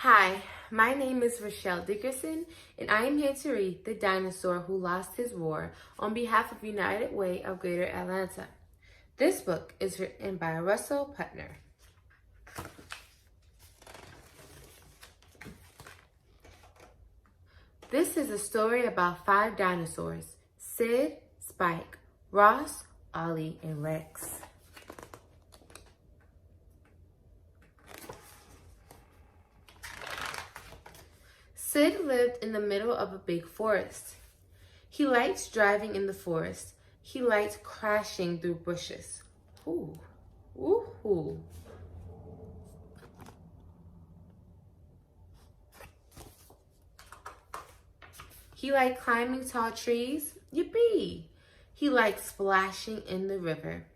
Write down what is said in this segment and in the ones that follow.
Hi, my name is Rochelle Dickerson, and I am here to read The Dinosaur Who Lost His Roar on behalf of United Way of Greater Atlanta. This book is written by Russell Punter. This is a story about 5 dinosaurs: Sid, Spike, Ross, Ollie, and Rex. Sid lived in the middle of a big forest. He liked driving in the forest. He liked crashing through bushes. Ooh, ooh, ooh. He liked climbing tall trees. Yippee! He liked splashing in the river.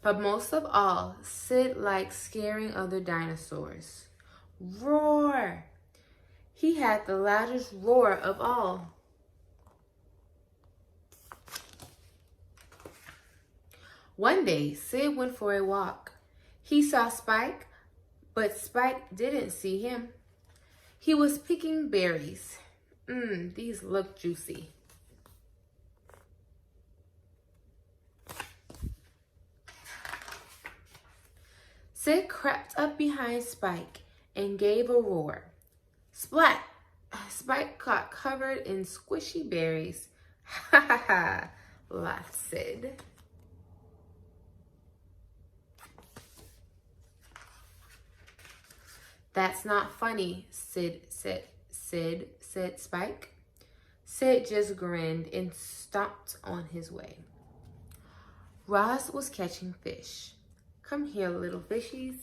But most of all, Sid liked scaring other dinosaurs. Roar! He had the loudest roar of all. One day, Sid went for a walk. He saw Spike, but Spike didn't see him. He was picking berries. These look juicy. Sid crept up behind Spike and gave a roar. Splat! Spike got covered in squishy berries. Ha ha ha, laughed Sid. That's not funny, said Spike. Sid just grinned and stomped on his way. Ross was catching fish. Come here, little fishies.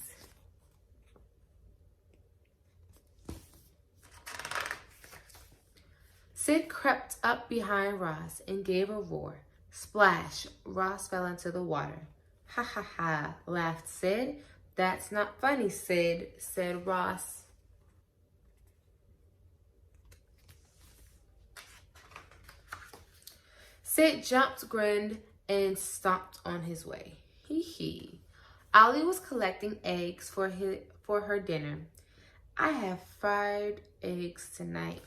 Sid crept up behind Ross and gave a roar. Splash! Ross fell into the water. Ha ha ha, laughed Sid. That's not funny, Sid, said Ross. Sid jumped, grinned, and stomped on his way. Hee hee. Ollie was collecting eggs for her dinner. I'll have fried eggs tonight.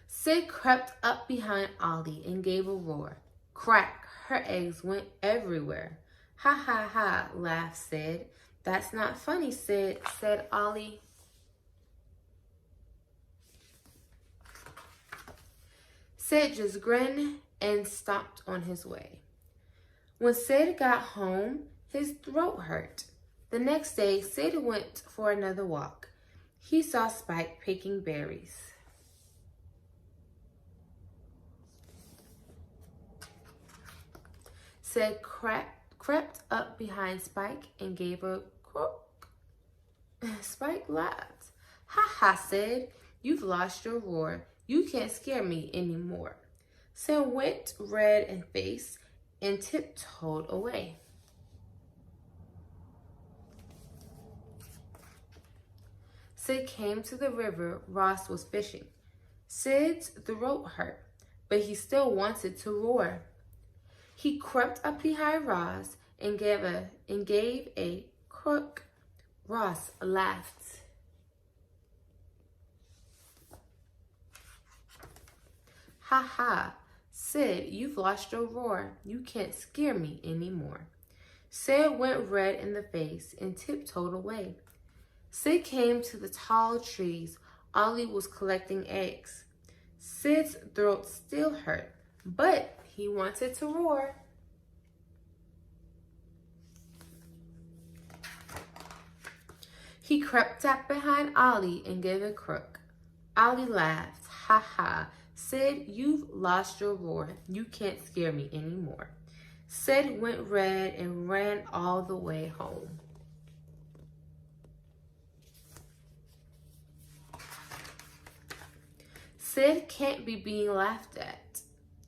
Sid crept up behind Ollie and gave a roar. Crack! Her eggs went everywhere. Ha ha ha, laughed Sid. That's not funny, Sid, said Ollie. Sid just grinned and stomped on his way. When Sid got home, his throat hurt. The next day, Sid went for another walk. He saw Spike picking berries. Sid crept up behind Spike and gave a croak. Spike laughed. Ha ha, Sid, you've lost your roar. You can't scare me anymore. Sid went red in face and tiptoed away. Sid came to the river Ross was fishing. Sid's throat hurt, but he still wanted to roar. He crept up behind Ross and gave a croak. Ross laughed. Ha ha, Sid, you've lost your roar. You can't scare me anymore. Sid went red in the face and tiptoed away. Sid came to the tall trees. Ollie was collecting eggs. Sid's throat still hurt, but he wanted to roar. He crept up behind Ollie and gave a croak. Ollie laughed. Ha ha. Sid, you've lost your roar. You can't scare me anymore. Sid went red and ran all the way home. Sid can't be being laughed at.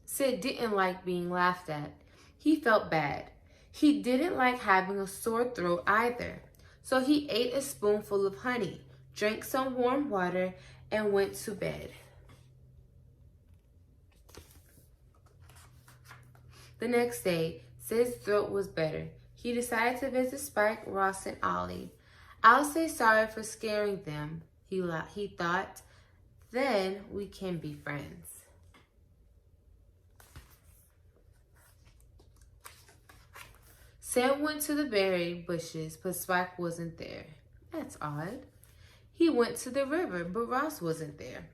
Sid didn't like being laughed at. He felt bad. He didn't like having a sore throat either. So he ate a spoonful of honey, drank some warm water, and went to bed. The next day, Sid's throat was better. He decided to visit Spike, Ross, and Ollie. I'll say sorry for scaring them, he thought. Then we can be friends. Sid went to the berry bushes, but Spike wasn't there. That's odd. He went to the river, but Ross wasn't there.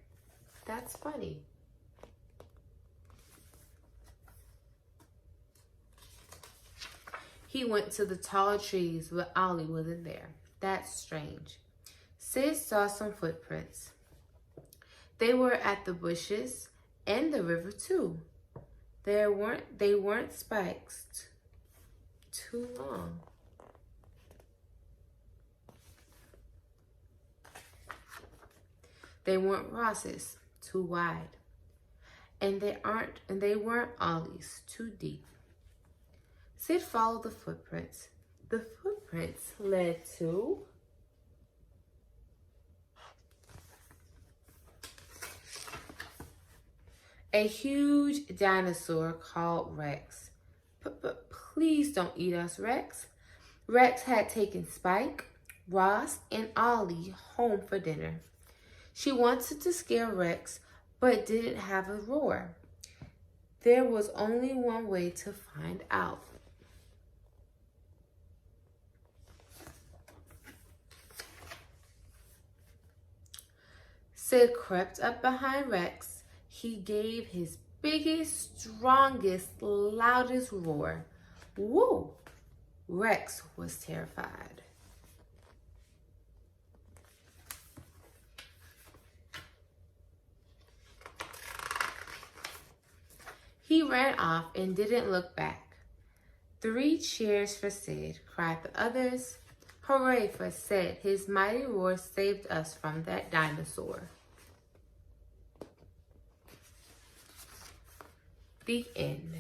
That's funny. He went to the tall trees, but Ollie wasn't there. That's strange. Sid saw some footprints. They were at the bushes and the river too. They weren't Spike's. Too long. They weren't Ross's. Too wide. And they weren't Ollie's. Too deep. Sid followed the footprints. The footprints led to a huge dinosaur called Rex. But please don't eat us, Rex. Rex had taken Spike, Ross, and Ollie home for dinner. She wanted to scare Rex, but didn't have a roar. There was only one way to find out. Sid crept up behind Rex. He gave his biggest, strongest, loudest roar. Woo! Rex was terrified. He ran off and didn't look back. 3 cheers for Sid, cried the others. Hooray for Sid. His mighty roar saved us from that dinosaur. The end.